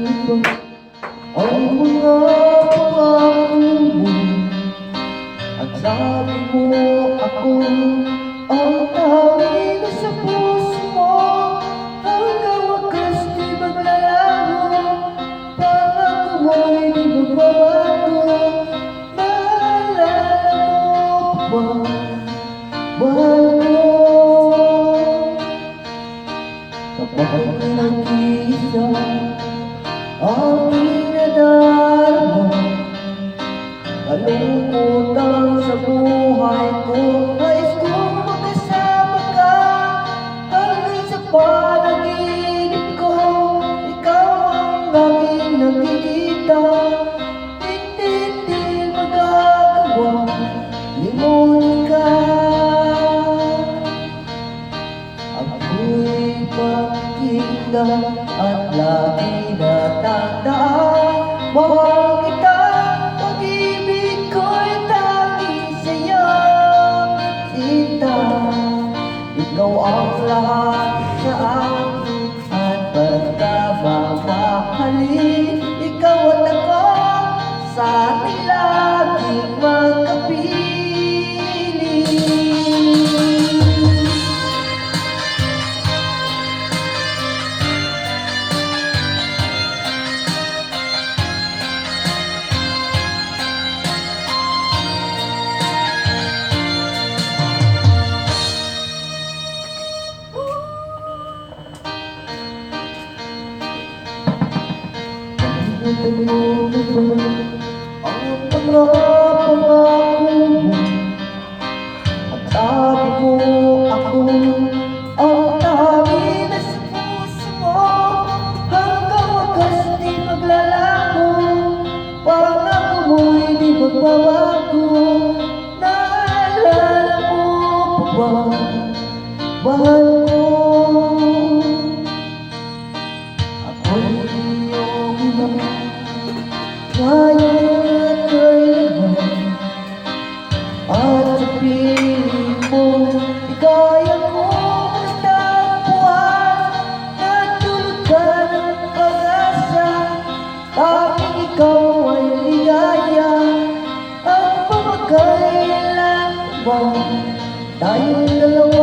ba ang mga pangako mo? At sabi mo ako ang tanging nasa puso mo. Hanggang wakas di maglalaho, pangako mo'y di magbabago. Naalala mo ba, mahal ko? Kapag nag-iisa ang inadarama, kalungkutan sa buhay ko, nais kong makasama ka hanggang sa panaginip ko. Ikaw ang aking nakikita, hindi magagawa limutin ka. Ako'y pakita at lagi natandaan, mahal kita, pag-ibig ko'y tanging sa'yo, sinta. Ikaw ang lahat sa akin at pagkababahali. Ikaw at ako sa ating laging magkapiling. Ang mga pangako mo, at sabi mo ako ang tanging nasa puso mo. Hanggang wakas di maglalaho, pangako mo'y di magbabago. Naalala mo ba, mahal ko? Ako'y iyong ina, ngayon at kailanman, at sa piling mo, di kaya kong nagtapuan. Natulog ka ng pag-asa, tanging ikaw ay ligaya. Ang pagkakailan mo, tayong dalawa